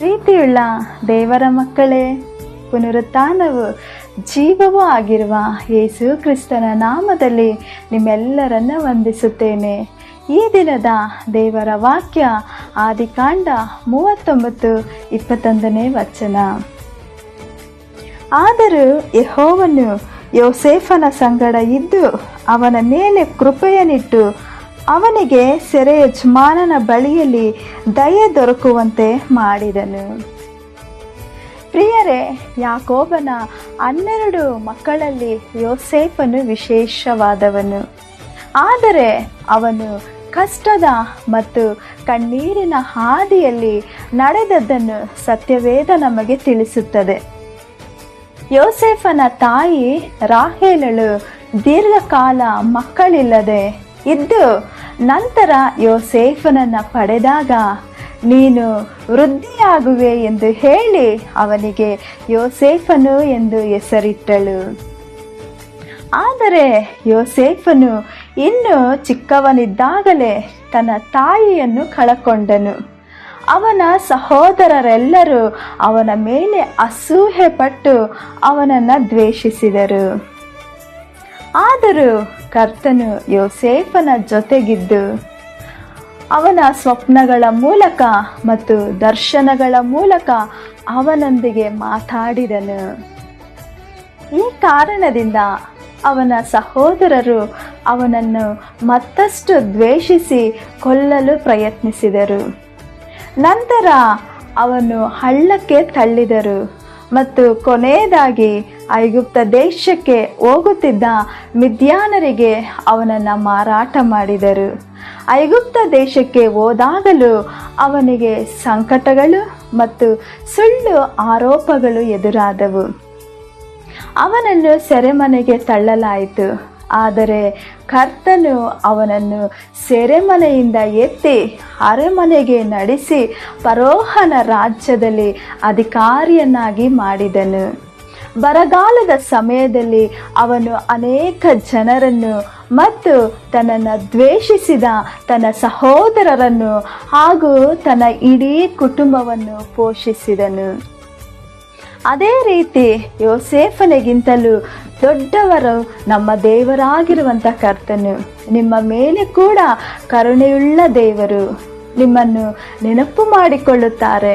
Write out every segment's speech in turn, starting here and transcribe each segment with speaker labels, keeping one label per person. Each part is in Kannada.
Speaker 1: ಪ್ರೀತಿಯುಳ್ಳ ದೇವರ ಮಕ್ಕಳೇ, ಪುನರುತ್ಥಾನವು ಜೀವವೂ ಆಗಿರುವ ಯೇಸು ಕ್ರಿಸ್ತನ ನಾಮದಲ್ಲಿ ನಿಮ್ಮೆಲ್ಲರನ್ನ ವಂದಿಸುತ್ತೇನೆ. ಈ ದಿನದ ದೇವರ ವಾಕ್ಯ ಆದಿಕಾಂಡ 39:21 ವಚನ. ಆದರೂ ಯೆಹೋವನು ಯೋಸೇಫನ ಸಂಗಡ ಇದ್ದು ಅವನ ಮೇಲೆ ಕೃಪೆಯನ್ನಿಟ್ಟು ಅವನಿಗೆ ಸೆರೆ ಯಜಮಾನನ ಬಳಿಯಲ್ಲಿ ದಯೆ ದೊರಕುವಂತೆ ಮಾಡಿದನು. ಪ್ರಿಯರೇ, ಯಾಕೋಬನ 12 ಮಕ್ಕಳಲ್ಲಿ ಯೋಸೇಫನು ವಿಶೇಷವಾದವನು. ಆದರೆ ಅವನು ಕಷ್ಟದ ಮತ್ತು ಕಣ್ಣೀರಿನ ಹಾದಿಯಲ್ಲಿ ನಡೆದದ್ದನ್ನು ಸತ್ಯವೇದ ನಮಗೆ ತಿಳಿಸುತ್ತದೆ. ಯೋಸೇಫನ ತಾಯಿ ರಾಹೇಲಳು ದೀರ್ಘಕಾಲ ಮಕ್ಕಳಿಲ್ಲದೆ ಇದ್ದು ನಂತರ ಯೋಸೇಫನನ್ನು ಪಡೆದಾಗ ನೀನು ವೃದ್ಧಿಯಾಗುವೆ ಎಂದು ಹೇಳಿ ಅವನಿಗೆ ಯೋಸೇಫನು ಎಂದು ಹೆಸರಿಟ್ಟಳು. ಆದರೆ ಯೋಸೇಫನು ಇನ್ನು ಚಿಕ್ಕವನಿದ್ದಾಗಲೇ ತನ್ನ ತಾಯಿಯನ್ನು ಕಳಕೊಂಡನು. ಅವನ ಸಹೋದರರೆಲ್ಲರೂ ಅವನ ಮೇಲೆ ಅಸೂಹೆ ಪಟ್ಟು ಅವನನ್ನು ದ್ವೇಷಿಸಿದರು. ಆದರೂ ಕರ್ತನು ಯೋಸೇಫನ ಜೊತೆಗಿದ್ದು ಅವನ ಸ್ವಪ್ನಗಳ ಮೂಲಕ ಮತ್ತು ದರ್ಶನಗಳ ಮೂಲಕ ಅವನೊಂದಿಗೆ ಮಾತಾಡಿದನು. ಈ ಕಾರಣದಿಂದ ಅವನ ಸಹೋದರರು ಅವನನ್ನು ಮತ್ತಷ್ಟು ದ್ವೇಷಿಸಿ ಕೊಲ್ಲಲು ಪ್ರಯತ್ನಿಸಿದರು. ನಂತರ ಅವನು ಹಳ್ಳಕ್ಕೆ ತಳ್ಳಿದರು ಮತ್ತು ಕೊನೆಯದಾಗಿ ಐಗುಪ್ತ ದೇಶಕ್ಕೆ ಹೋಗುತ್ತಿದ್ದ ಮಿದ್ಯಾನರಿಗೆ ಅವನನ್ನು ಮಾರಾಟ ಮಾಡಿದರು. ಐಗುಪ್ತ ದೇಶಕ್ಕೆ ಹೋದಾಗಲೂ ಅವನಿಗೆ ಸಂಕಟಗಳು ಮತ್ತು ಸುಳ್ಳು ಆರೋಪಗಳು ಎದುರಾದವು. ಅವನನ್ನು ಸೆರೆಮನೆಗೆ ತಳ್ಳಲಾಯಿತು. ಆದರೆ ಕರ್ತನು ಅವನನ್ನು ಸೆರೆಮನೆಯಿಂದ ಎತ್ತಿ ಅರಮನೆಗೆ ನಡೆಸಿ ಫರೋಹನ ರಾಜ್ಯದಲ್ಲಿ ಅಧಿಕಾರಿಯನ್ನಾಗಿ ಮಾಡಿದನು. ಬರಗಾಲದ ಸಮಯದಲ್ಲಿ ಅವನು ಅನೇಕ ಜನರನ್ನು ಮತ್ತು ತನ್ನನ್ನು ದ್ವೇಷಿಸಿದ ತನ್ನ ಸಹೋದರರನ್ನು ಹಾಗೂ ತನ್ನ ಇಡೀ ಕುಟುಂಬವನ್ನು ಪೋಷಿಸಿದನು. ಅದೇ ರೀತಿ ಯೋಸೇಫನಿಗಿಂತಲೂ ದೊಡ್ಡವರು ನಮ್ಮ ದೇವರಾಗಿರುವಂಥ ಕರ್ತನು. ನಿಮ್ಮ ಮೇಲೆ ಕೂಡ ಕರುಣೆಯುಳ್ಳ ದೇವರು ನಿಮ್ಮನ್ನು ನೆನಪು ಮಾಡಿಕೊಳ್ಳುತ್ತಾರೆ.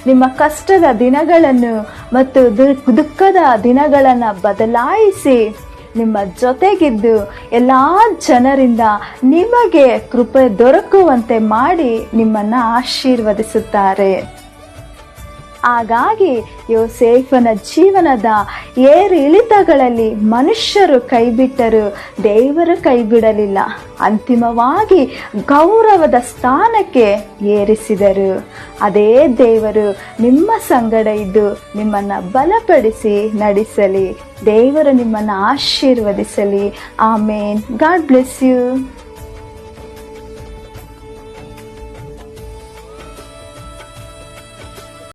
Speaker 1: ನಿಮ್ಮ ಕಷ್ಟದ ದಿನಗಳನ್ನು ಮತ್ತು ದುಃಖದ ದಿನಗಳನ್ನು ಬದಲಾಯಿಸಿ ನಿಮ್ಮ ಜೊತೆಗಿದ್ದು ಎಲ್ಲ ಜನರಿಂದ ನಿಮಗೆ ಕೃಪೆ ದೊರಕುವಂತೆ ಮಾಡಿ ನಿಮ್ಮನ್ನು ಆಶೀರ್ವದಿಸುತ್ತಾರೆ. ಹಾಗಾಗಿ ಯೋಸೇಫನ ಜೀವನದ ಏರು ಇಳಿತಗಳಲ್ಲಿ ಮನುಷ್ಯರು ಕೈಬಿಟ್ಟರು, ದೇವರು ಕೈಬಿಡಲಿಲ್ಲ. ಅಂತಿಮವಾಗಿ ಗೌರವದ ಸ್ಥಾನಕ್ಕೆ ಏರಿಸಿದರು. ಅದೇ ದೇವರು ನಿಮ್ಮ ಸಂಗಡ ಇದ್ದು ನಿಮ್ಮನ್ನು ಬಲಪಡಿಸಿ ನಡೆಸಲಿ. ದೇವರು ನಿಮ್ಮನ್ನು ಆಶೀರ್ವದಿಸಲಿ. ಆಮೇನ್. God bless you.